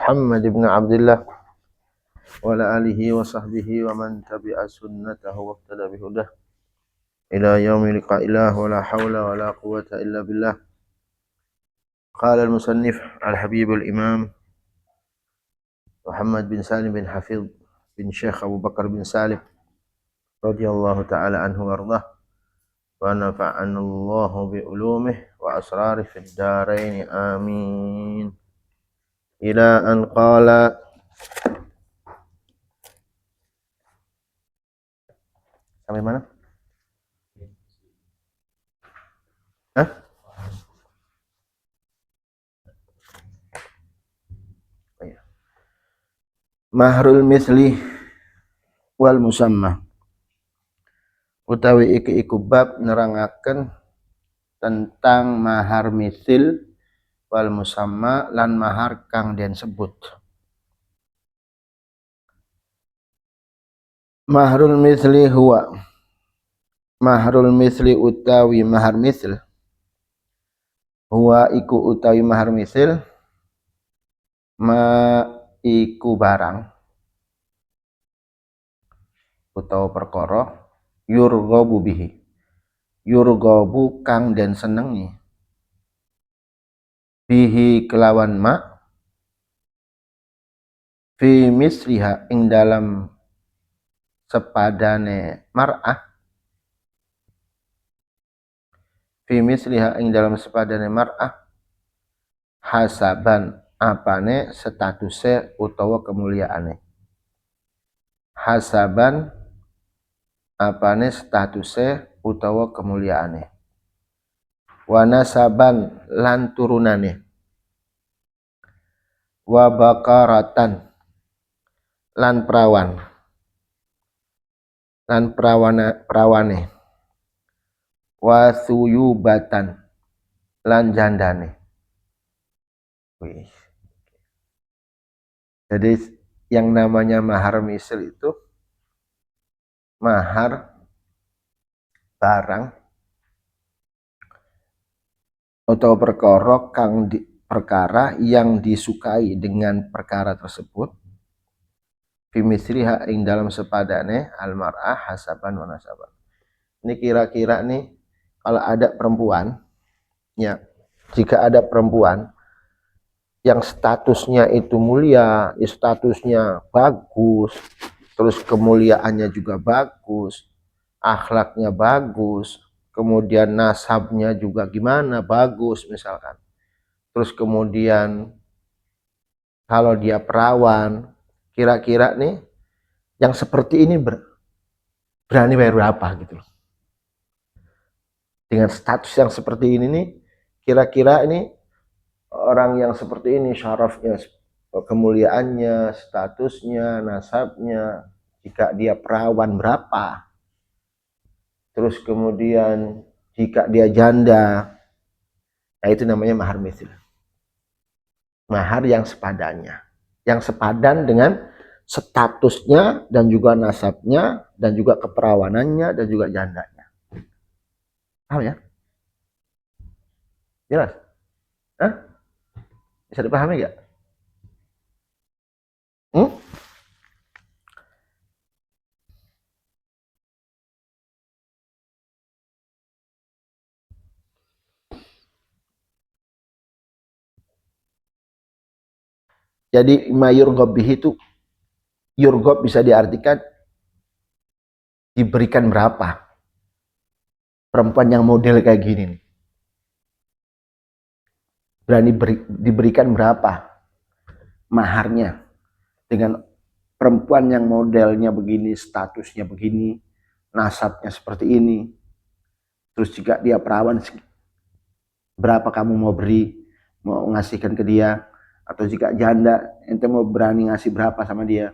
Muhammad ibn Abdullah wa ala alihi wa sahbihi wa man tabi'a sunnatahu wa iqtada bihudah ila yaumil liqa'illah wa la hawla wa la quwwata illa billah. Qala al-musannif al-habib al-imam Muhammad bin Salim bin Hafidh bin Syekh Abu Bakar bin Salim radhiyallahu ta'ala anhu wardah wa nafa'ana Allahu bi ulumihi wa asrarihi fid dharain amin. Ila an qala sampai mana? Hah? Mahrul misli wal musamma utawi iki iku bab nerangaken tentang mahar misil wal musamma lan mahar kang den sebut. Mahrul misli huwa mahrul misli utawi mahar misil huwa iku utawi mahar misil ma iku barang utawa perkara yurghabu bihi yurghabu kang den senengi bihi kelawan ma fi misliha ing dalam sepadane mar'ah fi misliha ing dalam sepadane mar'ah hasaban apane statuse utawa kemuliaane hasaban apane statuse utawa kemuliaane wa nasaban lan turunane wa bakaratan lan prawane wa suyubatan lan jandane. Jadi yang namanya mahar misil itu mahar barang atau perkara yang disukai dengan perkara tersebut bimisriha ing dalam sepadane almar'ah hasaban wa nasaban. Ini kira-kira nih kalau ada perempuan ya, jika ada perempuan yang statusnya itu mulia, statusnya bagus, terus kemuliaannya juga bagus, akhlaknya bagus, kemudian nasabnya juga gimana bagus misalkan. Terus kemudian kalau dia perawan, kira-kira nih yang seperti ini berani bayar berapa gitu loh. Dengan status yang seperti ini nih, kira-kira ini orang yang seperti ini syarafnya, kemuliaannya, statusnya, nasabnya, jika dia perawan berapa? Terus kemudian jika dia janda, nah itu namanya mahar misil. Mahar yang sepadannya, yang sepadan dengan statusnya dan juga nasabnya dan juga keperawanannya dan juga jandanya. Paham ya? Jelas? Hah? Bisa dipahami gak? Jadi mayurghob bihi itu yurghob bisa diartikan diberikan berapa. Perempuan yang model kayak gini nih, berani diberikan berapa maharnya dengan perempuan yang modelnya begini, statusnya begini, nasabnya seperti ini. Terus jika dia perawan, berapa kamu mau beri, mau ngasihkan ke dia? Atau jika janda, ente mau berani ngasih berapa sama dia?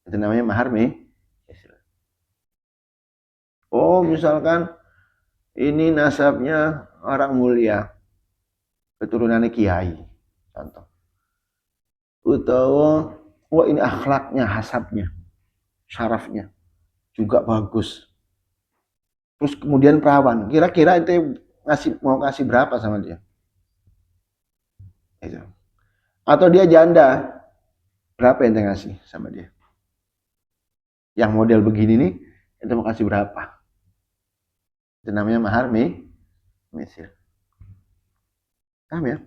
Itu namanya mahar misil. Oh, misalkan ini nasabnya orang mulia, keturunannya kiai, contoh. Utawa, oh ini akhlaknya, hasabnya, syarafnya juga bagus. Terus kemudian perawan, kira-kira ente mau kasih berapa sama dia? Atau dia janda, Berapa yang ngasih sama dia? Yang model begini nih, itu mau kasih berapa? Itu namanya mahar misil. Paham ya?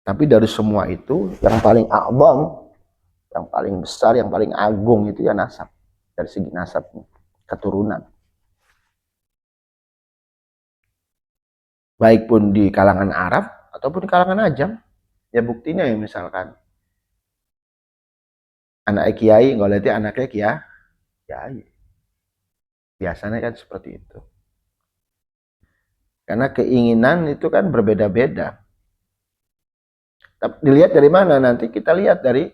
Tapi dari semua itu, yang paling abang, yang paling besar, yang paling agung itu ya nasab. Dari segi nasab, keturunan. Baik pun di kalangan Arab, ataupun di kalangan Ajam. Ya buktinya ya misalkan, anak kiai, ngoleti anaknya kiai. Biasanya kan seperti itu. Karena keinginan itu kan berbeda-beda. Tapi dilihat dari mana? Nanti kita lihat dari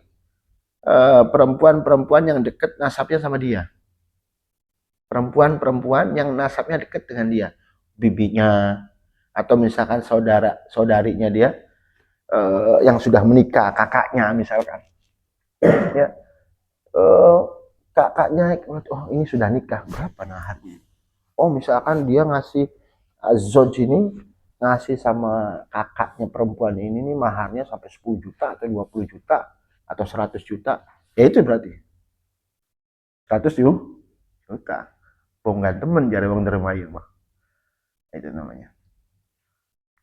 perempuan-perempuan yang dekat nasabnya sama dia. Perempuan-perempuan yang nasabnya dekat dengan dia. Bibinya, atau misalkan saudarinya dia yang sudah menikah, kakaknya misalkan. Ya, eh, kakaknya, oh ini sudah nikah, berapa naharnya? Oh misalkan dia ngasih Zoj ini ngasih sama kakaknya perempuan ini nih maharnya sampai 10 juta atau 20 juta atau 100 juta. Ya itu berarti 100 juta. Bong gak temen jare wong dermayu mah. Itu namanya.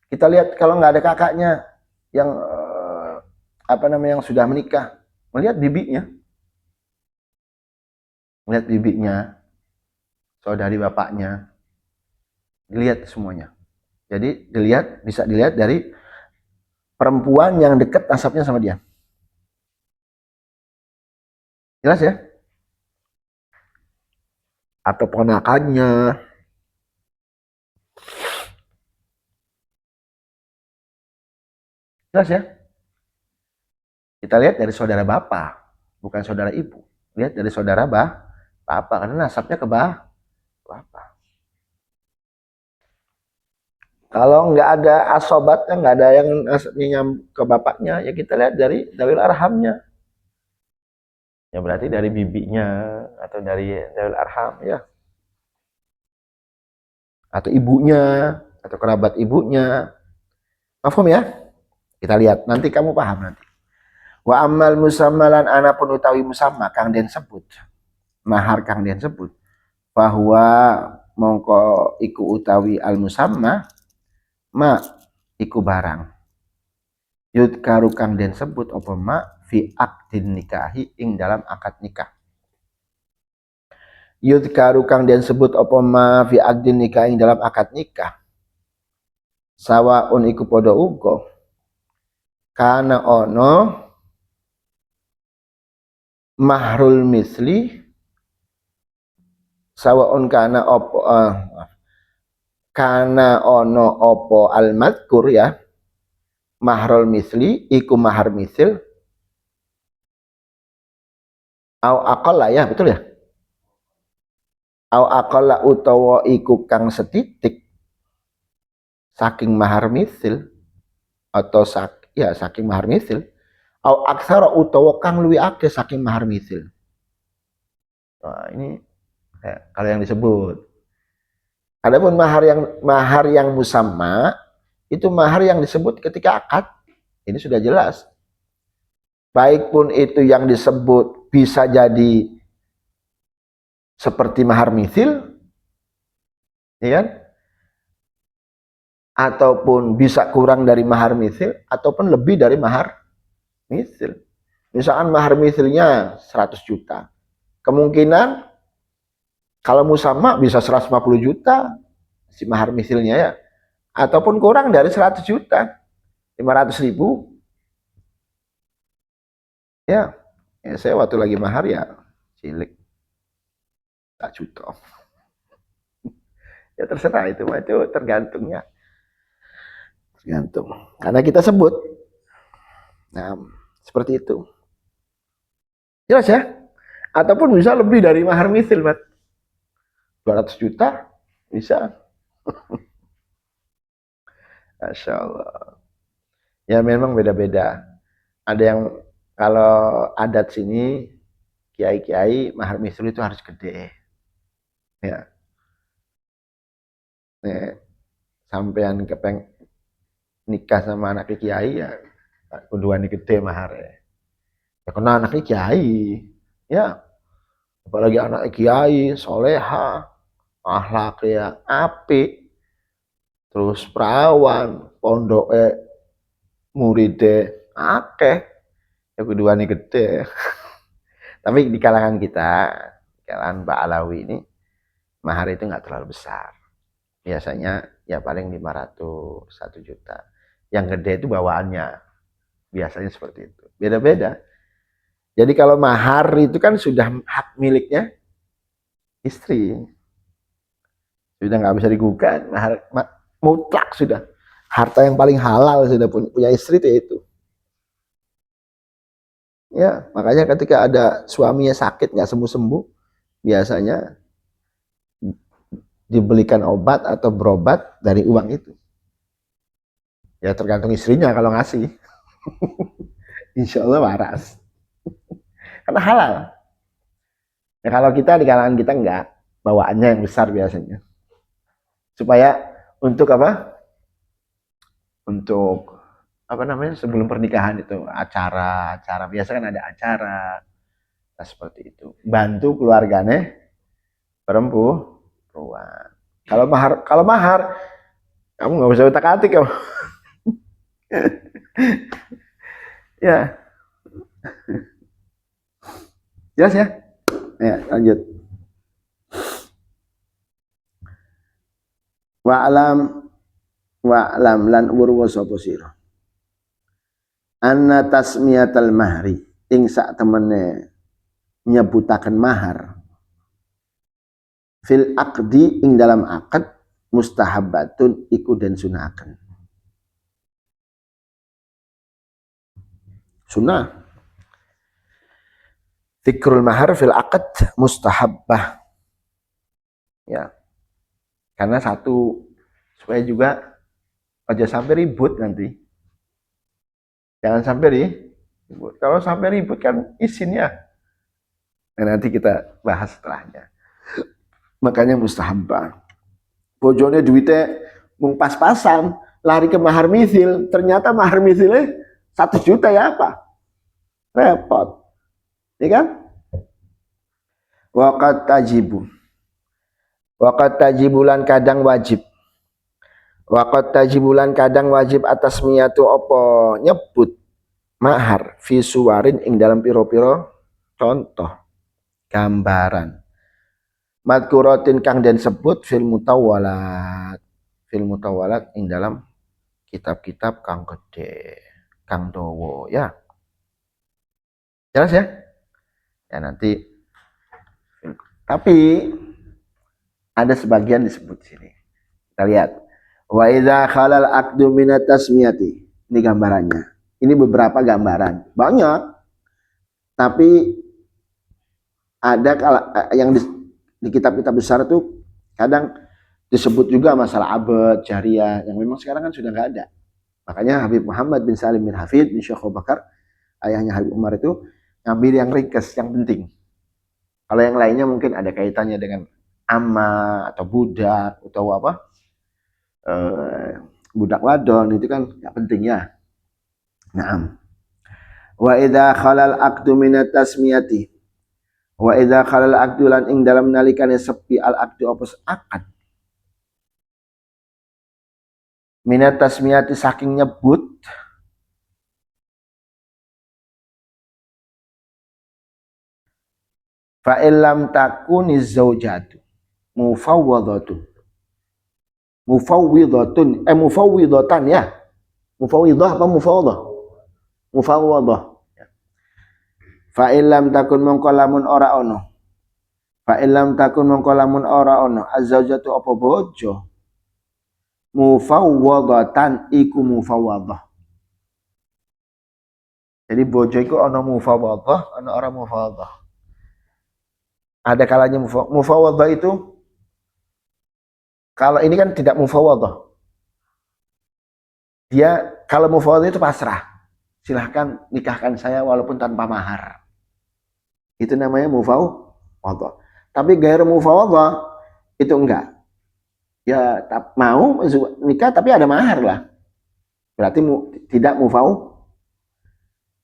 Kita lihat kalau nggak ada kakaknya yang apa namanya yang sudah menikah, melihat bibinya, melihat bibinya, saudari bapaknya, dilihat semuanya. Jadi bisa dilihat dari perempuan yang dekat nasabnya sama dia. Jelas ya? Atau ponakannya. Jelas ya? Kita lihat dari saudara bapak, bukan saudara ibu. Lihat dari saudara bapak, karena nasabnya ke bapak. Kalau nggak ada asobatnya, nggak ada yang nyam ke bapaknya, ya kita lihat dari dawil arhamnya. Ya berarti dari bibinya atau dari dawil arham ya. Atau ibunya atau kerabat ibunya. Paham ya? Kita lihat, nanti kamu paham nanti. Wa amal musammalan anapun utawi musamma kang den sebut. Mahar kang den sebut. Bahwa mongko iku utawi al musamma ma iku barang. Yud karu kang den sebut apa ma fi akdin nikahi ing dalam akad nikah. Yud karu kang den sebut apa ma fi akdin nikah ing dalam akad nikah. Sawaun iku podo uga. Kana ono mahrul misli sawaun kana opo kana ono opo al madkur ya mahrul misli iku mahar misil au aqalla ya betul ya au aqalla utawa iku kang setitik saking mahar misil atau saking mahar misil au aksara utawa kang luwi akeh saking mahar misil. Nah, ini kalau yang disebut. Adapun mahar yang musamma itu mahar yang disebut ketika akad. Ini sudah jelas. Baik pun itu yang disebut bisa jadi seperti mahar misil, ya kan? Ataupun bisa kurang dari mahar misil, ataupun lebih dari mahar misil. Misalkan mahar misilnya 100 juta. Kemungkinan kalau musamma bisa 150 juta si mahar misilnya ya. Ataupun kurang dari 100 juta. 500.000 ya. Ya saya waktu lagi mahar ya cilik tak juta. Ya terserah itu tergantungnya. Tergantung. Karena kita sebut. Nah, seperti itu. Jelas ya? Ataupun bisa lebih dari mahar misil, Mat. 200 juta bisa. Masya Allah. Ya memang beda-beda. Ada yang kalau adat sini kiai-kiai mahar misil itu harus gede. Ya. Nih, sampean nikah sama anak kiai ya kedua ini gede mahar ya karena anaknya kiai ya, apalagi anak kiai soleha akhlaknya apik, terus perawan pondok muridnya akeh ya kedua ini gede. Tapi di kalangan kita, kalangan Mbak Alawi ini mahar itu nggak terlalu besar, biasanya ya paling 500 1 juta. Yang gede itu bawaannya, biasanya seperti itu, beda-beda. Jadi kalau mahar itu kan sudah hak miliknya istri, sudah nggak bisa digugat, mahar mutlak sudah, harta yang paling halal sudah punya istri itu. Ya makanya ketika ada suaminya sakit nggak sembuh-sembuh, biasanya dibelikan obat atau berobat dari uang itu. Ya tergantung istrinya kalau ngasih. Insya Allah waras. Karena halal. Ya kalau kita di kalangan kita enggak, bawaannya yang besar biasanya. Supaya untuk apa? Untuk apa namanya sebelum pernikahan itu acara biasa kan ada acara, nah, seperti itu. Bantu keluarganya perempuan. Kalau mahar kamu nggak bisa utak-atik kamu. Ya, jelas ya? Ya, lanjut. Wa'alam lan urwa sapa sira. Anna tasmiyatal mahri ing sak temene nyebutaken mahar fil aqdi ing dalam akad mustahabbatun iku den sunahaken. Sunnah. Zikrul mahar fil akad mustahabbah. Ya. Karena satu supaya juga aja sampai ribut nanti. Jangan sampai ribut. Kalau sampai ribut kan izinnya. Nah, nanti kita bahas setelahnya. Makanya mustahabbah. Bojone duitnya mung pas-pasan, lari ke mahar misil, ternyata mahar misilnya 1 juta ya apa? Repot. Ya kan? Waqat tajibu. Waqat tajibulan kadang wajib. Waqat tajibulan kadang wajib atas miyatu opo nyebut mahar fi suwarin ing dalam piro-piro contoh gambaran. Madkuratin kang den sebut fil mutawalat ing dalam kitab-kitab kang gede kang dowo ya. Jelas ya? Ya nanti tapi ada sebagian disebut sini. Kita lihat. Wa idza khalal aqdu minat tasmiyati. Ini gambarannya. Ini beberapa gambaran. Banyak. Tapi ada yang di kitab-kitab besar itu kadang disebut juga masalah abad, jariah yang memang sekarang kan sudah nggak ada. Makanya Habib Muhammad bin Salim bin Hafid bin Syekh Abu Bakar, ayahnya Habib Umar itu ngambil yang ringkas, yang penting. Kalau yang lainnya mungkin ada kaitannya dengan ama atau budak atau apa, budak wadon itu kan nggak penting ya. Naam. Wa idza khalal aqdu minat tasmiyati. Wa idza khalal aqdu lan ing dalam nalikane sepi al aqdu opus akad. Minat tasmiyati saking nyebut fa illam takuniz zaujatu mufawwadatun mufawwidatan ya, mufawwidah apa mufawwadah, mufawwadah fa illam takun mongko lamun ora ono, fa illam takun mongko lamun ora ono azzaujatu apa bojo mufawwadatan iku mufawwadah. Jadi bojo iku ono mufawwadah ono ora mufawwadah. Ada kalanya mufawwadah itu kalau ini kan tidak mufawwadah. Dia kalau mufawwadah itu pasrah. Silahkan nikahkan saya walaupun tanpa mahar. Itu namanya mufawwadah. Tapi gair mufawwadah itu enggak. Ya mau nikah tapi ada mahar lah. Berarti tidak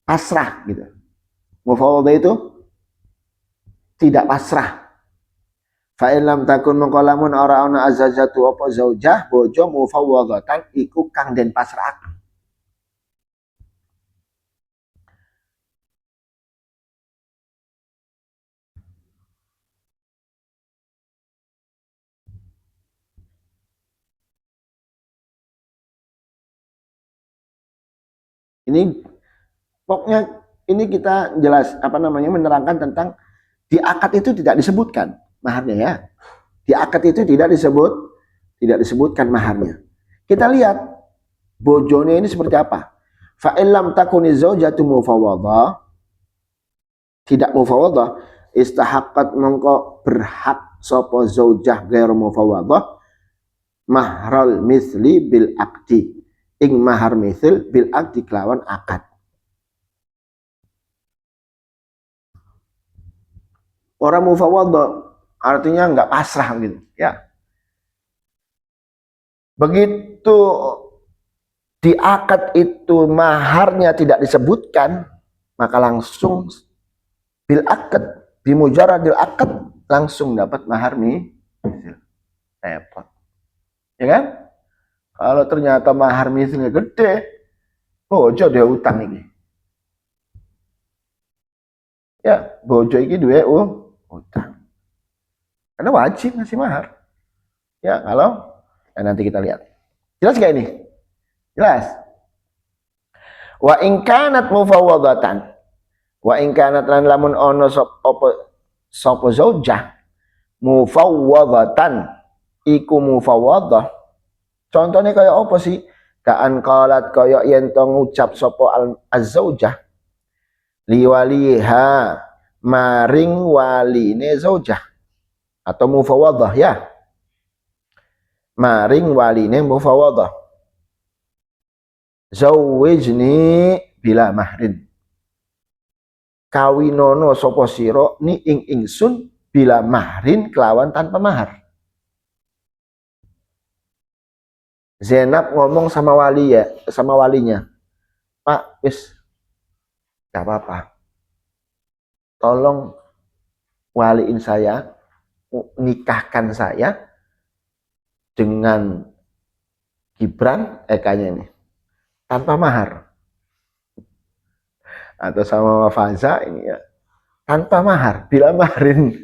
pasrah gitu. Mufawwadah itu tidak pasrah. Fa in lam takun mongko lamun ora ana azazatu apa zaujah bojo mufawwadatan iku kang den pasrahaken. Ini pokoknya ini kita jelas menerangkan tentang di akad itu tidak disebutkan maharnya ya. Di akad itu tidak disebutkan maharnya. Kita lihat bojonya ini seperti apa. Fa illam takuni zaujatu mufawwadah, tidak mufawwadah, istahaqqat mongko berhak sapa zaujah ghairu mufawwadah mahral misli bil akdi. Ing mahar misl bil akdi kelawan akad. Orang mufawwadah artinya nggak pasrah gitu ya. Begitu di akad itu maharnya tidak disebutkan, maka langsung bil akad, bimujaradil akad langsung dapat mahar repot. Ya kan? Kalau ternyata mahar misalnya gede, bojo dia utang ini. Ya, bojo ini duwe utang. Karena wajib ngasih mahar. Ya, kalau nanti kita lihat. Jelas gak ini? Jelas. Wa in kanat mufawwadatan. Wa in kanat lan lamun ono sapa zaujah mufawwadatan iku mufawwadah. Contohnya kayak apa sih? Kaan qalat kaya yen to ngucap sapa az-zaujah liwaliha maring waline zaujah atau mufawwadah ya. Maring waline mufawwadah. Zawwijni bila mahrin. Kawinono sapa sira ni ing ingsun bila mahrin kelawan tanpa mahar. Zainab ngomong sama walinya, Pak, wis gak apa-apa. Tolong waliin saya, nikahkan saya dengan Gibran, kayaknya ini, tanpa mahar. Atau sama Faza ini ya, tanpa mahar, bila maharin.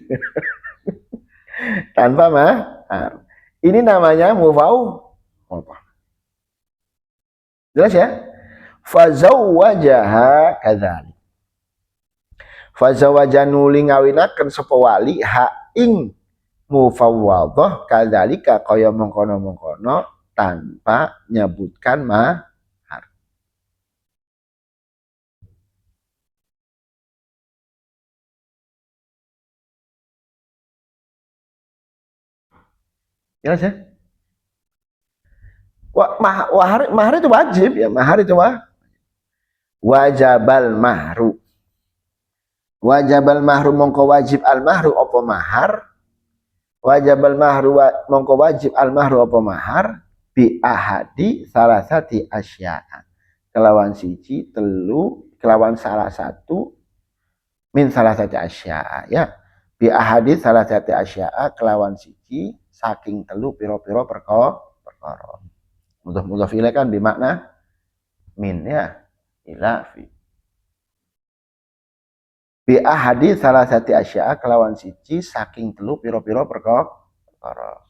Tanpa mahar. Ini namanya mufawwadah. Jelas ya? Fazawwajaha kadzalik. Fazawwaja nuli ngawinaken sapa wali ha ing mufawwadah kadzalika kaya mengkono-mengkono tanpa nyebutkan mahar. Jelas ya? Mahar itu wajib ya, mahar itu wajabal mahru. Wajabal mahru mongko wajib al mahru apa mahar. Wajabal mahru mongko wajib al mahru apa mahar bi ahadi salasati asya'a. Kelawan siji telu kelawan salah satu min salasati asya'a ya. Bi ahadi salasati asya'a kelawan siji saking telu piro-piro perkara. Mudhaf ilaih kan bermakna min ya, ila fi. Bi ahadi salasati asya'a kelawan siji saking telu piro-piro perkara.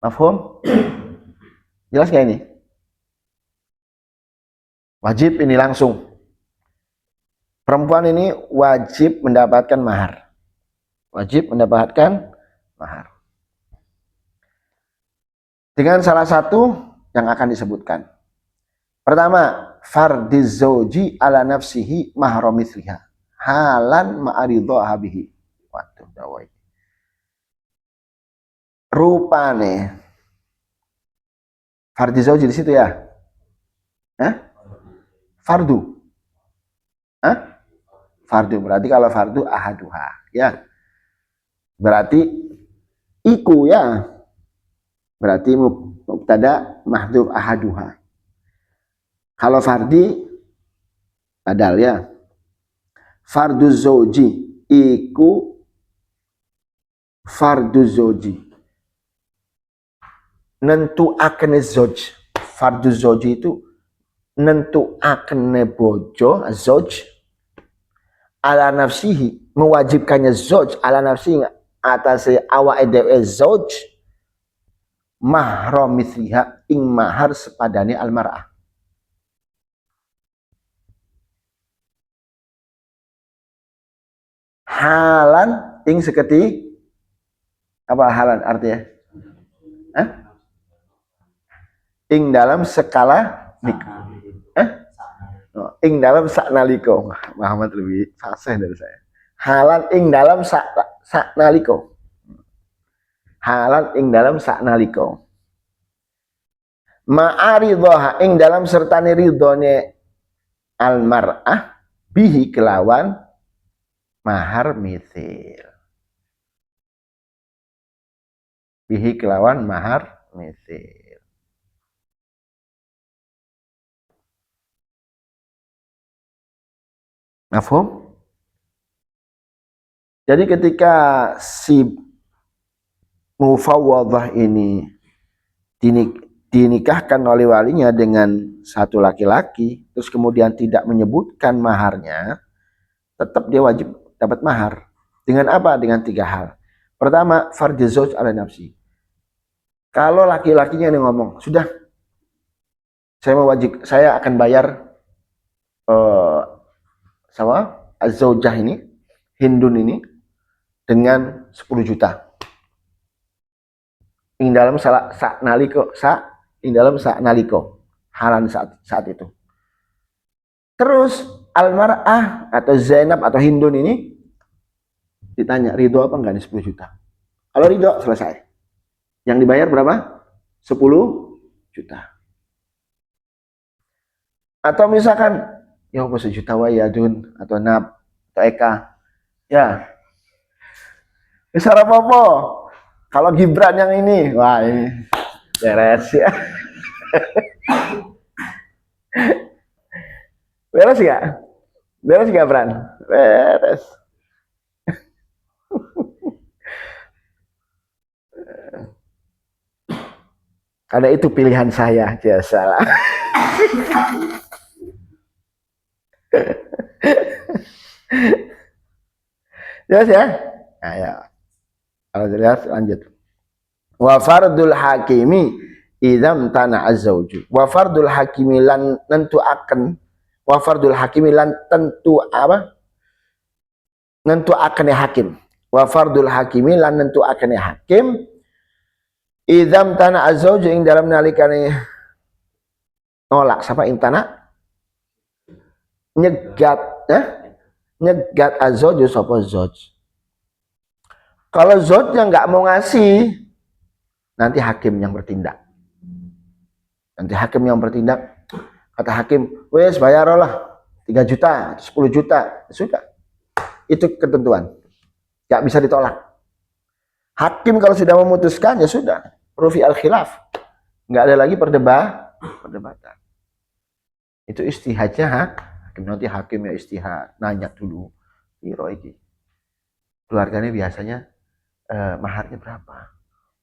Mafhum? Jelas gak ini? Wajib ini langsung. Perempuan ini wajib mendapatkan mahar. Wajib mendapatkan mahar. Dengan salah satu yang akan disebutkan. Pertama, fardiz zauji ala nafsihi mahramithliha halan ma'aridha bihi. Waduh, dawai. Rupane fardiz zauji di situ ya. Fardu. Fardu berarti kalau fardu ahaduha ya. Berarti iku ya. Berarti mubtada mahdhuf ahaduha. Kalau fardi padahal ya. Fardu zoji iku fardu zoji. Nentu akne zoj. Fardu zoji itu nentu akne bojo zoj ala nafsihi, mewajibkannya zoj ala nafsihi atas awak dewe zoj mahram mithliha ing mahar sepadane almar'ah. Halan ing seketi apa halan artinya? Hah? Ing dalam skala ing dalam saknaliko. Muhammad lebih fasih dari saya. Halan ing dalam saknaliko. Halan ing dalam saknaliko. Ma'aridhaha ing dalam sertane ridhone almar'ah bihi kelawan mahar mithil. Bihi kelawan mahar mithil. Mafhum? Jadi ketika si mufawwadhah ini dinikahkan oleh walinya dengan satu laki-laki, terus kemudian tidak menyebutkan maharnya, tetap dia wajib dapat mahar. Dengan apa? Dengan 3 hal. Pertama, fardhu zauj ala nafsi. Kalau laki-lakinya yang ngomong, sudah, saya akan bayar sama az-zaujah ini, Hindun ini dengan 10 juta. Ing dalam sak naliko halan saat itu. Terus almar'ah atau Zainab atau Hindun ini ditanya, ridho apa enggak nih 10 juta? Kalau ridho, selesai. Yang dibayar berapa? 10 juta. Atau misalkan, ya apa sejuta wa ya Dun atau Nab atau Eka, ya besar apa-apa. Kalau Gibran yang ini, wah ini beres ya. Beres gak? Beres gak, Bran? Beres. Karena itu pilihan saya, salah. Jelas ya? Nah, ya. Kalau jelas lanjut. Wa fardul hakimi idzam tana az-zauju. Wa fardul hakimi lan tentu akan wa fardul hakimi lan tentu apa? Nentu akan hakim. Wa fardul hakimi lan nentu akan hakim idzam tana az-zauju ing dalam nalikane nolak siapa intana nyegat nyegat az-zauju sapa zauj. Kalau zaujnya nggak mau ngasih, nanti hakim yang bertindak. Nanti hakim yang bertindak. Kata hakim, wes bayarlah 3 juta, 10 juta. Sudah. Itu ketentuan. Nggak bisa ditolak. Hakim kalau sudah memutuskan, ya sudah. Rufi al-khilaf. Nggak ada lagi perdebatan. Itu istihadnya, nanti hakim ya istihad. Nanya dulu. Piro iki. Keluarganya biasanya maharnya berapa?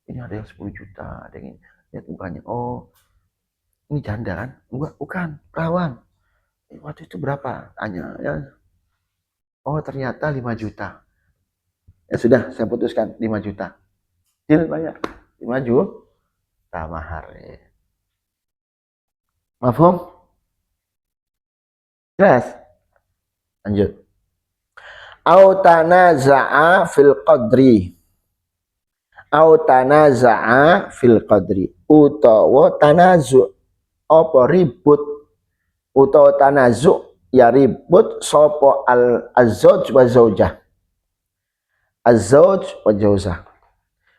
Ini ada yang 10 juta, ada yang lihat mukanya. Oh, ini janda kan? Enggak, bukan, perawan. Waktu itu berapa? Tanya ya. Oh, ternyata 5 juta. Ya sudah, saya putuskan 5 juta. Deal bayar. 5 juta mahar. Mafhum? Jelas? Lanjut. Au tanaza'a fil qadri. Au tanaza'a fil qadri utawa tanazu apa ribut utawa tanazu ya ribut sapa al azwaj wa zaujah azwaj wa zaujah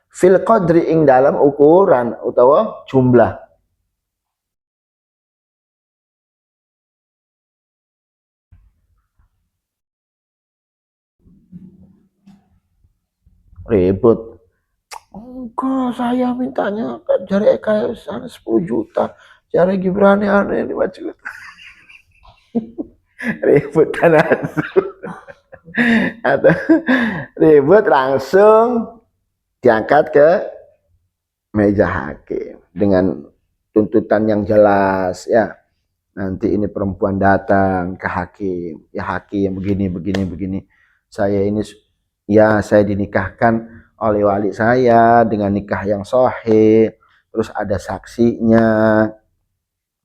fil qadri ing dalam ukuran utawa jumlah. Ribut, enggak, saya mintanya jari Eka 10 juta, Cari Gibran aneh 5 juta. Ribut kan atau ribut langsung diangkat ke meja hakim dengan tuntutan yang jelas ya. Nanti ini perempuan datang ke hakim, ya hakim begini begini begini. Saya ini ya saya dinikahkan oleh wali saya dengan nikah yang sahih, terus ada saksinya.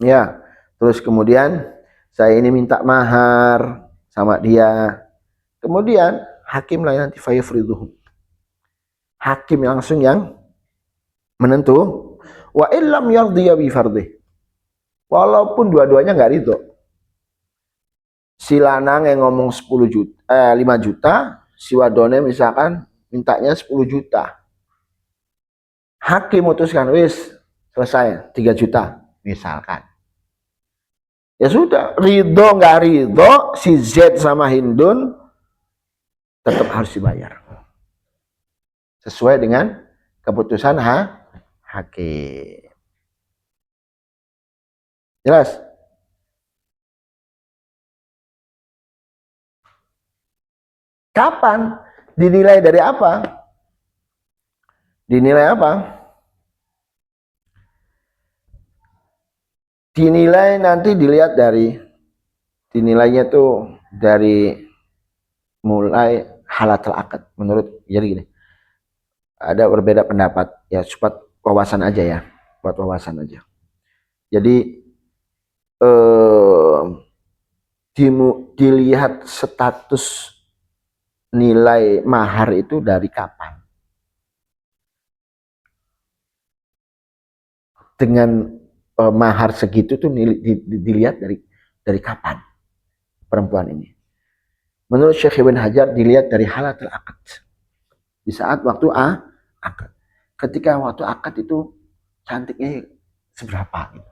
Ya. Terus kemudian saya ini minta mahar sama dia. Kemudian hakim lah nanti fayafriduhu. Hakim langsung yang menentu. Wa illam yardhiya bi fardih. Walaupun dua-duanya nggak ridho. Si lanang yang ngomong 5 juta, si wadone misalkan mintanya 10 juta. Hakim memutuskan wis selesai 3 juta misalkan. Ya sudah, ridho nggak ridho, si Z sama Hindun tetap harus dibayar. Sesuai dengan keputusan hakim. Jelas? Kapan? Dinilai dari apa? Dinilai apa? Dinilai nanti dilihat dari dinilainya tuh dari mulai halatul akad. Menurut jadi gini, ada berbeda pendapat ya, cepat wawasan aja ya, buat wawasan aja. Jadi dilihat status nilai mahar itu dari kapan. Dengan mahar segitu tuh dilihat dari kapan perempuan ini. Menurut Syekh Ibn Hajar dilihat dari halatul akad. Di saat waktu akad. Ketika waktu akad itu cantiknya seberapa gitu.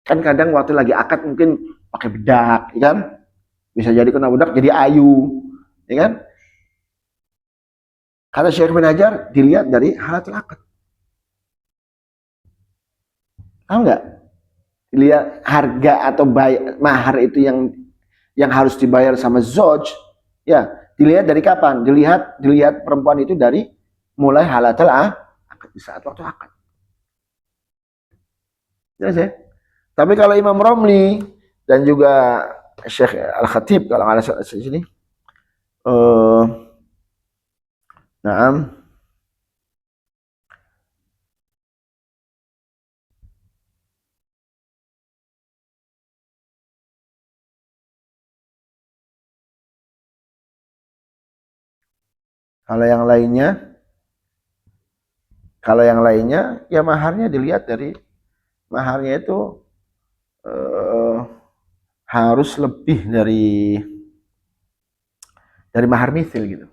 Kan kadang waktu lagi akad mungkin pakai bedak, ya kan? Bisa jadi kena bedak jadi ayu, ya kan? Kata Syekh Ibn Hajar dilihat dari halatul akad. Tahu nggak? Lihat harga atau mahar itu yang harus dibayar sama zoj, ya dilihat dari kapan? Dilihat perempuan itu dari mulai halatul akad di saat waktu akad. Jelas ya? Tapi kalau Imam Romli dan juga Syekh Al-Khatib kalau ada di sini, naam. Kalau yang lainnya ya maharnya dilihat dari maharnya itu harus lebih dari mahar misil gitu.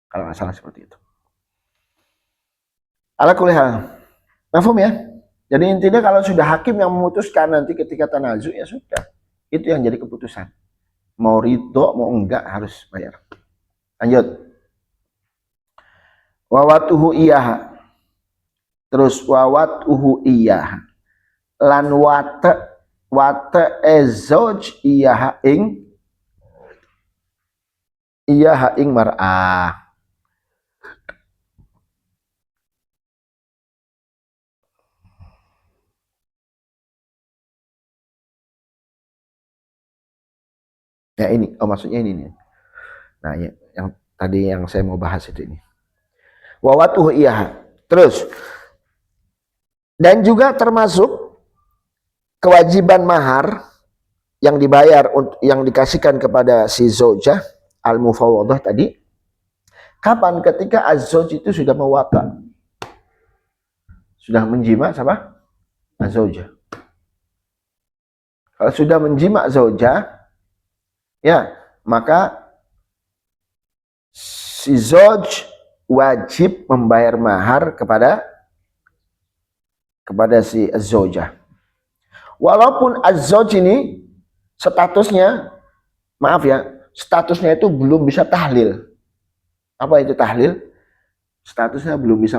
Kalau nggak salah seperti itu. Ala kulli hal. Mafhum ya? Jadi intinya kalau sudah hakim yang memutuskan nanti ketika tanazu ya sudah. Itu yang jadi keputusan. Mau ridho mau enggak harus bayar. Lanjut. Wawatuhu iyah. Terus wawatuhu iyah. Lan wate ezoj iyah ing mar'ah. Ya ini, maksudnya ini nih. Nah, ya, yang tadi yang saya mau bahas itu ini. Wawatuhu iyah. Terus dan juga termasuk kewajiban mahar yang dibayar yang dikasihkan kepada si zaujah al-mufawwadah tadi. Kapan? Ketika az-zauj itu sudah mewata. Sudah menjima sama az-zaujah. Kalau sudah menjima zaujah, ya, maka si zauj wajib membayar mahar kepada si az-zaujah. Walaupun az-zauj ini statusnya, maaf ya, statusnya itu belum bisa tahlil. Apa itu tahlil? Statusnya belum bisa,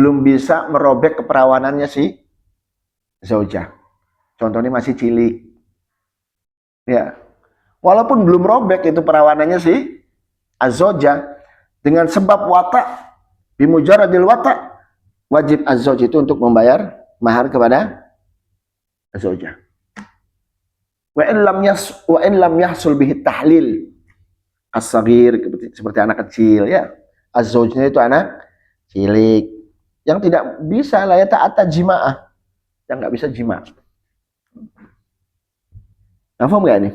belum bisa merobek keperawanannya si zaujah. Contohnya masih cilik. Ya. Walaupun belum robek itu perawanannya si az-zaujah, dengan sebab watak, bimujaradil watak, wajib az-zauj itu untuk membayar mahar kepada az-zaujah. Wa in lam yahsul bihi tahlil as-saghir, seperti anak kecil ya. Az-zaujnya itu anak cilik yang tidak bisa la yata'atta jimaah, yang nggak bisa jima. Nah, paham nggak ini?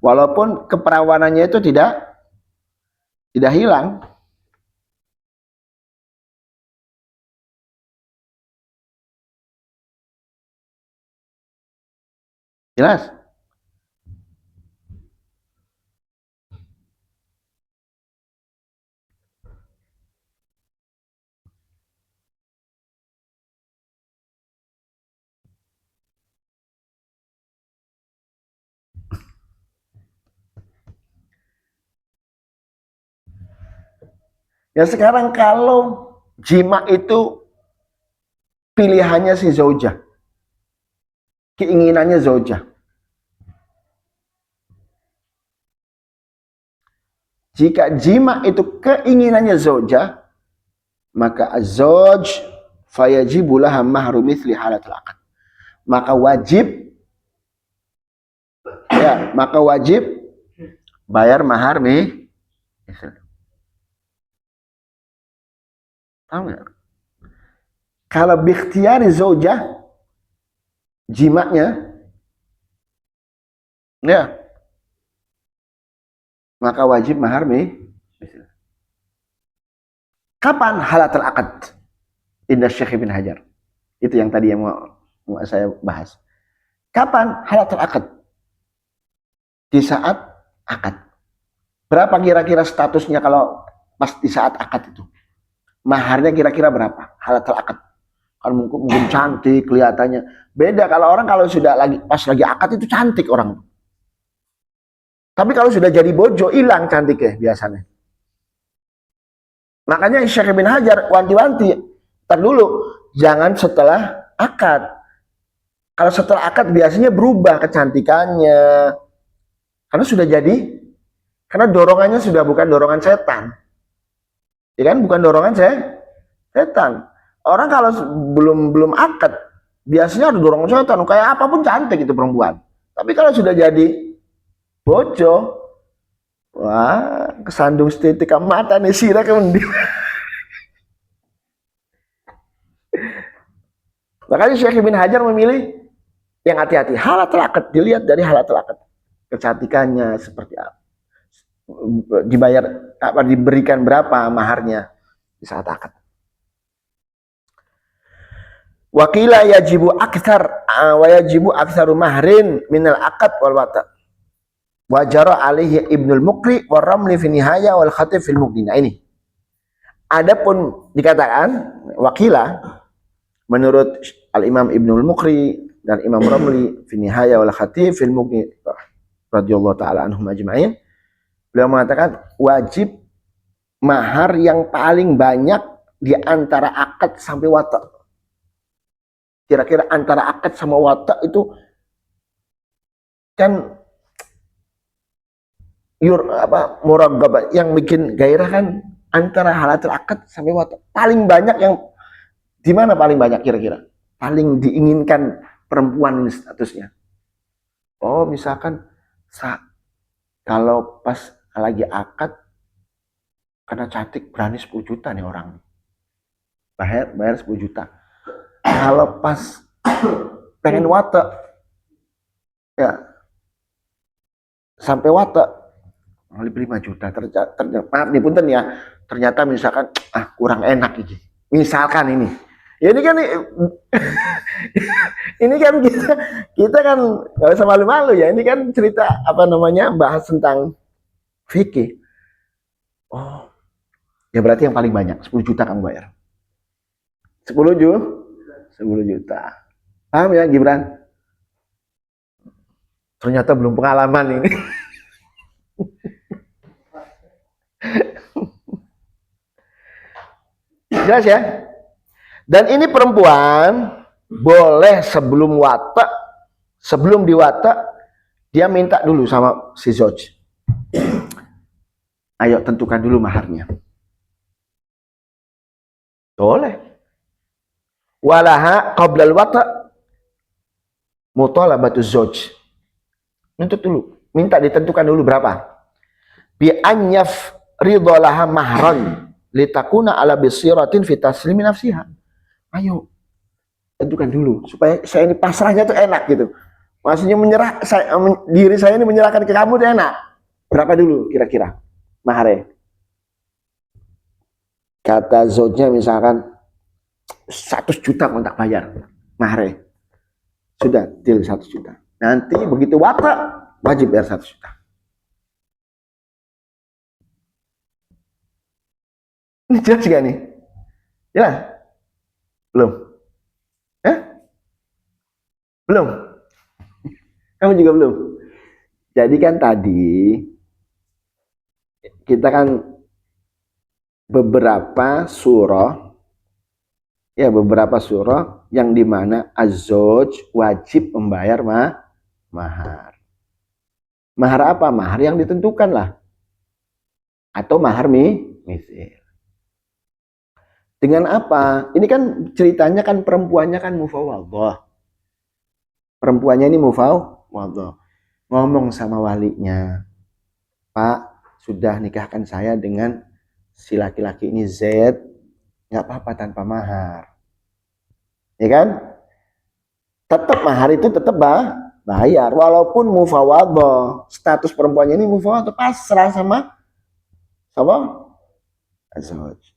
Walaupun keperawanannya itu tidak hilang. Jelas? Ya sekarang kalau jima itu pilihannya si zaujah, keinginannya zaujah. Jika jima itu keinginannya zaujah, maka az-zauj fayajibu laha mahru mithli halatul aqd. Maka wajib bayar mahar nih. Tahu nggak? Kalau bikhtiyari zaujah, jimanya, ya, maka wajib mahar nih. Kapan halatul aqd? Indah Syekh Ibn Hajar. Itu yang tadi yang mau saya bahas. Kapan halatul aqd? Di saat akad. Berapa kira-kira statusnya kalau pas di saat akad itu? Maharnya kira-kira berapa? Halatul aqd. Kan mungkin cantik kelihatannya. Beda kalau orang kalau sudah pas lagi akad itu cantik orang. Tapi kalau sudah jadi bojo hilang cantiknya biasanya. Makanya Syekh Ibn Hajar wanti-wanti, tar dulu, jangan setelah akad. Kalau setelah akad biasanya berubah kecantikannya. Karena sudah jadi, karena dorongannya sudah bukan dorongan setan. Ya kan, bukan dorongan setan. Orang kalau belum akad, biasanya ada dorongan setan. Kayak apapun cantik itu perempuan. Tapi kalau sudah jadi bojo, wah, kesandung setitik mata nih sirah kemudian. Makanya Syekh Ibn Hajar memilih yang hati-hati. Halatul aqd dilihat dari halatul aqd. Kecantikannya seperti apa, diberikan berapa maharnya di saat akad. Wakila yajibu aktsar wa yajibu aktsaru mahrin minal akad wal wata. Wajara alaihi Ibnul Muqri wa Ramli fi nihaya wal Khatib fil Muqdina. Ini adapun dikatakan wakila menurut Al-Imam Ibnul Muqri dan Imam Ramli fi nihaya wal Khatib fil Muqdina radhiyallahu taala anhum ajma'in, beliau mengatakan wajib mahar yang paling banyak di antara akad sampai wata. Kira-kira antara akad sama wata itu kan muraggabah, yang bikin gairah kan antara halatul akad sampai wata. Paling banyak yang di mana paling banyak kira-kira? Paling diinginkan perempuan ini statusnya. Oh, misalkan kalau pas lagi akad karena cantik berani 10 juta nih orang. Bayar 10 juta. Kalau pas pengen wata ya sampai wata 5 juta ternyata maaf nih punten ya, ternyata misalkan kurang enak ini. Misalkan ini. Ya ini kan ini kan kita kan nggak usah malu-malu ya. Ini kan cerita bahas tentang fikih. Oh, ya berarti yang paling banyak 10 juta kamu bayar. 10 juta. Paham ya Gibran? Ternyata belum pengalaman ini. Jelas ya? Dan ini perempuan boleh sebelum diwata dia minta dulu sama si zauj. Ayo tentukan dulu maharnya. Boleh. Walaha qablal wata mutalabatu zauj. Nuntut dulu, minta ditentukan dulu berapa. Bi anyaf ridolaha mahran litakuna ala bisiratin fi taslimi nafsiha. Ayo tentukan dulu supaya saya ini pasrahnya tuh enak gitu. Maksudnya diri saya ini menyerahkan ke kamu tuh enak. Berapa dulu kira-kira maharnya? Kata zaunya misalkan 100 juta mau tak bayar maharnya. Sudah deal 100 juta. Nanti begitu wata wajib bayar 100 juta. Ini jelas gak nih? Ya? Belum? Belum? Kamu juga belum? Jadi kan tadi kita kan beberapa surah yang dimana az-zauj wajib membayar mahar. Mahar apa? Mahar yang ditentukan lah. Atau mahar mithil. Dengan apa? Ini kan ceritanya kan perempuannya kan mufawwadhah. Perempuannya ini mufawwadhah. Ngomong sama walinya, Pak, sudah nikahkan saya dengan si laki-laki ini Z, nggak apa-apa tanpa mahar. Ya kan? Tetap mahar itu tetap bayar. Walaupun mufawwadhah. Status perempuannya ini mufawwadhah, pasrah sama az-zauj.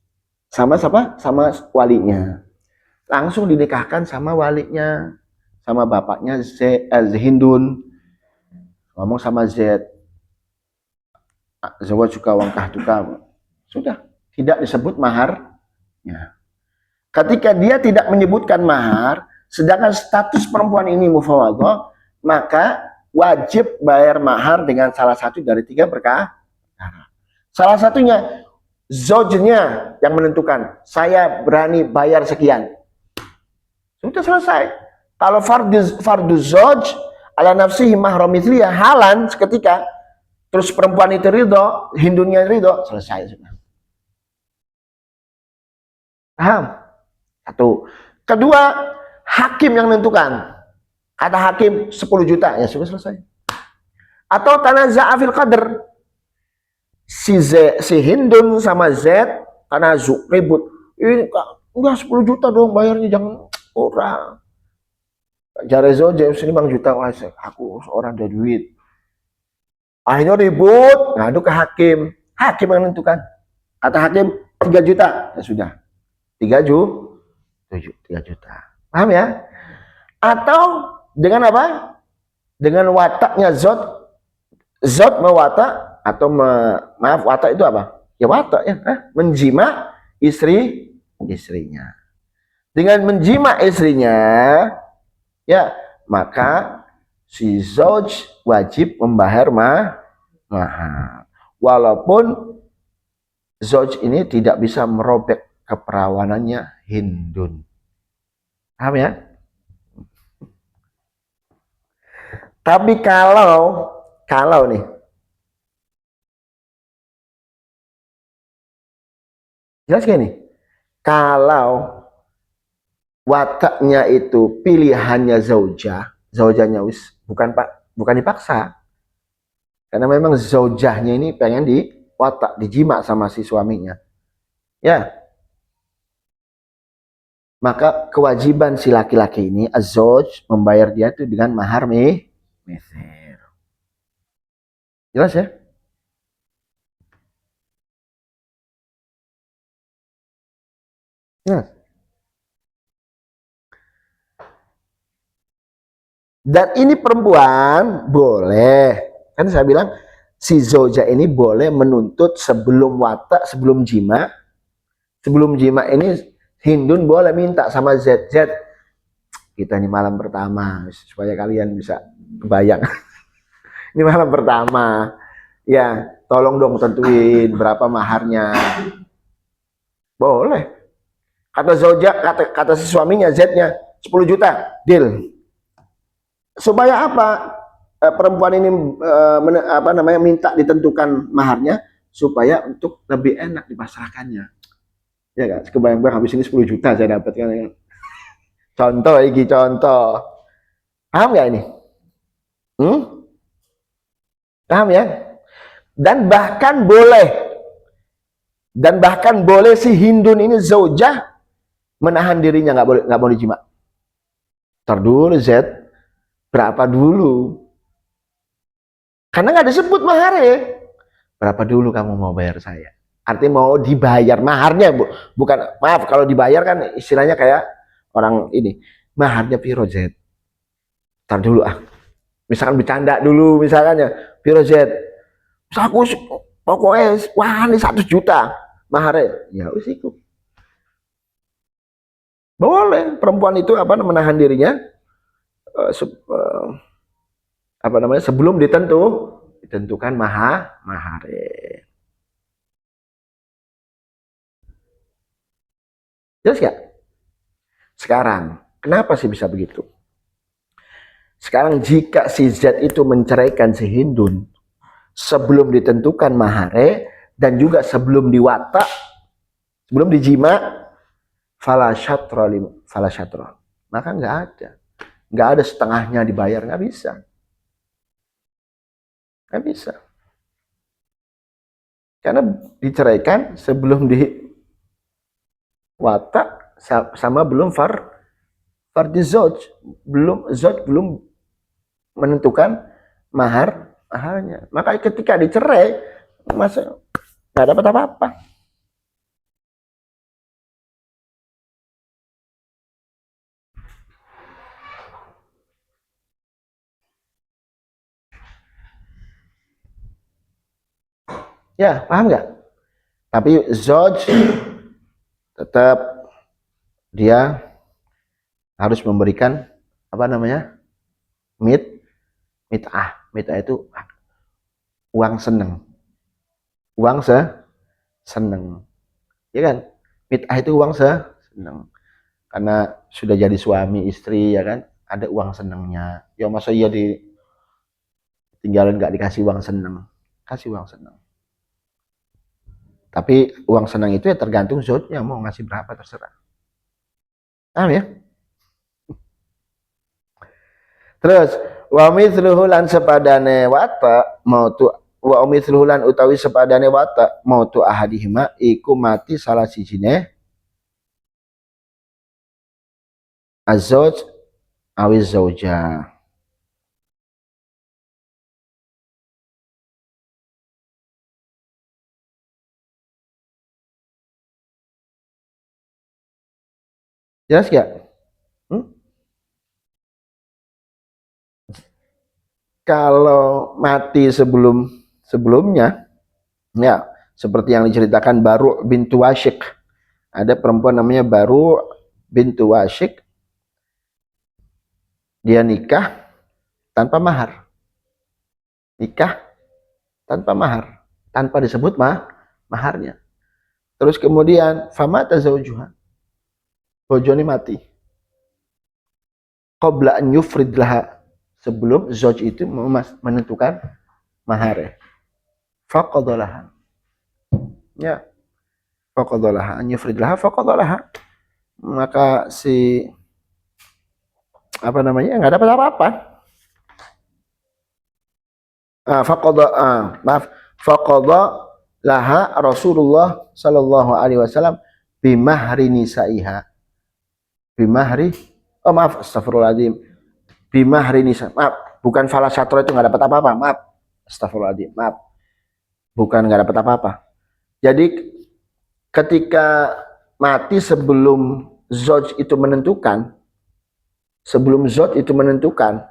Sama siapa? Sama walinya. Langsung dinikahkan sama walinya, sama bapaknya Hindun. Ngomong sama Z. Zawaj juga wangkah juga. Sudah, tidak disebut maharnya. Ketika dia tidak menyebutkan mahar, sedangkan status perempuan ini mufawwadhah, maka wajib bayar mahar dengan salah satu dari 3 perkara. Salah satunya zaujnya yang menentukan, saya berani bayar sekian. Sudah selesai. Kalau fardu zauj ala nafsihi mahram mithliyah halan seketika, terus perempuan itu ridho, Hindunnya ridho, selesai sudah. Paham? Satu. Kedua, hakim yang menentukan. Kata hakim 10 juta, ya sudah selesai. Atau tanaza'a fil qadr. Si Hindun sama Z tanazu ribut. Ini enggak 10 juta dong bayarnya, jangan orang. Jarezo James 5 juta, wah aku seorang ada duit. Akhirnya ribut, ngadu ke hakim. Hakim yang menentukan. Kata hakim 3 juta, ya sudah. 3 juta. Paham ya? Atau dengan apa? Dengan wataknya zat mewata atau maaf, wata itu apa? Ya wata ya, menjima istrinya. Dengan menjima istrinya, ya maka si zauj wajib membayar mahar. Walaupun zauj ini tidak bisa merobek keperawanannya Hindun. Paham ya? Tapi kalau nih, jelas gak nih? Kalau wataknya itu pilihannya zaujahnya bukan dipaksa. Karena memang zaujahnya ini pengen dijima sama si suaminya. Ya. Maka kewajiban si laki-laki ini az-zauj membayar dia itu dengan mahar mithil. Jelas ya? Jelas. Dan ini perempuan boleh, kan saya bilang si zauja ini boleh menuntut sebelum wata, sebelum jima ini Hindun boleh minta sama Z, kita ini malam pertama, supaya kalian bisa kebayang. Ini malam pertama, ya tolong dong tentuin berapa maharnya. Boleh. Kata zauja, kata si suaminya, Z-nya 10 juta, deal. Supaya apa? Perempuan ini minta ditentukan maharnya supaya untuk lebih enak dipasrahkannya. Ya kan? Kebayang-bayang habis ini 10 juta saya dapatkan. Contoh ini contoh. Paham nggak ini? Paham ya? Dan bahkan boleh si Hindun ini zaujah menahan dirinya, nggak mau dijima. Ntar dulu Z, berapa dulu? Karena nggak disebut mahar ya. Berapa dulu kamu mau bayar saya? Artinya mau dibayar maharnya, bukan, maaf kalau dibayar kan istilahnya kayak orang ini, maharnya piro Z? Ntar dulu misalkan bercanda dulu misalkan ya, piro Z? Aku pokoknya wah ini 1 juta maharnya, ya wis iku. Boleh perempuan itu menahan dirinya sebelum ditentukan mahar. Jelas gak? Sekarang kenapa sih bisa begitu? Sekarang jika si Z itu menceraikan si Hindun sebelum ditentukan mahare dan juga sebelum diwata, sebelum dijima, fala syatra, maka nggak ada setengahnya dibayar, nggak bisa, karena diceraikan sebelum diwata sama belum fardi zauj, belum menentukan maharnya. Maka ketika dicerai, masa nggak dapat apa-apa. Ya, paham nggak? Tapi zauj tetap dia harus memberikan mit'ah itu uang seneng, ya kan? Mit'ah itu uang seneng, karena sudah jadi suami istri, ya kan, ada uang senengnya. Ya masa iya ditinggalin nggak dikasih uang seneng, kasih uang seneng. Tapi uang seneng itu ya tergantung zaunya mau ngasih berapa, terserah. Paham ya? Terus wa mithluhu lan sepadane wata mautu wa mithluhu lan utawi sepadane wata mautu ahadihima iku mati salah sijine azwaj awiz zauja. Jelas gak? Kalau mati sebelumnya, ya seperti yang diceritakan Baru bintu Wasyik, ada perempuan namanya Baru bintu Wasyik, dia nikah tanpa mahar, tanpa disebut maharnya. Terus kemudian famata zaujuha, bojone mati, qabla an yufrid laha, sebelum zauj itu menentukan mahar. Faqadalaha, ya, faqadalaha an yufrid laha faqadalaha, maka si nggak dapat apa-apa. Faqada laha Rasulullah sallallahu alaihi wasallam bimahri nisaiha, astagfirullahaladzim, bimahri nisa, bukan fala syatra itu nggak dapat apa-apa, astagfirullahaladzim, bukan nggak dapat apa-apa. Jadi ketika mati sebelum zauj itu menentukan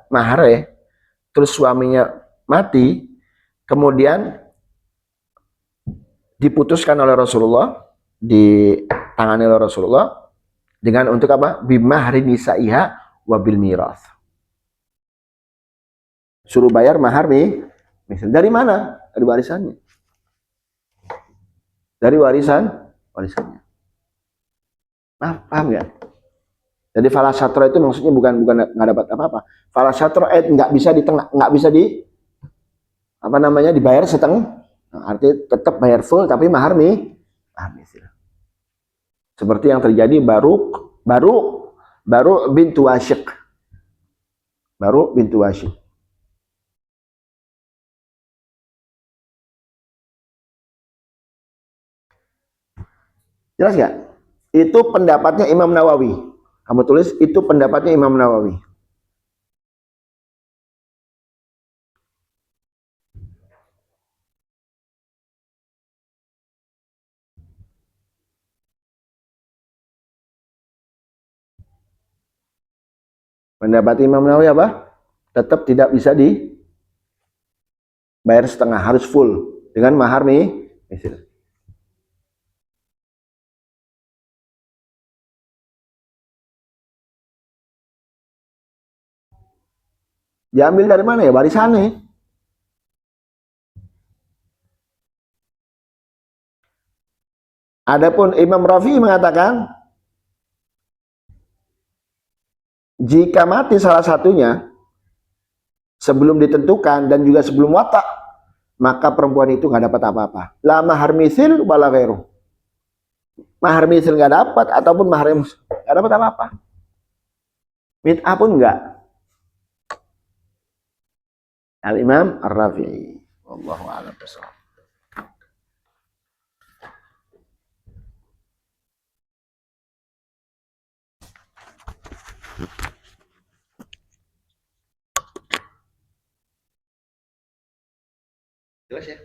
mahar, terus suaminya mati, kemudian diputuskan oleh Rasulullah, ditangani oleh Rasulullah dengan untuk apa? Bimahri nisaiha wabil mirath. Suruh bayar mahar nih. Misal dari mana? Dari warisannya. Dari warisannya. Paham ya? Jadi fala syatra itu maksudnya bukan nggak dapat apa-apa. Fala syatra nggak bisa di tengah, nggak bisa di apa namanya dibayar setengah. Nah, artinya tetap bayar full tapi mahar misil. Seperti yang terjadi baru bintu Wasyiq. Baru bintu Wasyiq. Jelas nggak? Itu pendapatnya Imam Nawawi. Kamu tulis itu pendapatnya Imam Nawawi. Pendapat Imam Nawawi apa? Tetap tidak bisa dibayar setengah, harus full dengan mahar misil. Diambil dari mana ya? Warisannya. Adapun Imam Rafi'i mengatakan jika mati salah satunya sebelum ditentukan dan juga sebelum watak, maka perempuan itu nggak dapat apa-apa. La mahar misil wala ghairu. Mahar misil nggak dapat ataupun mahar nggak dapat apa-apa. Mit'ah pun nggak. Al-Imam Ar-Rafi'i. Wallahu a'lam bishawab. Jelas ya?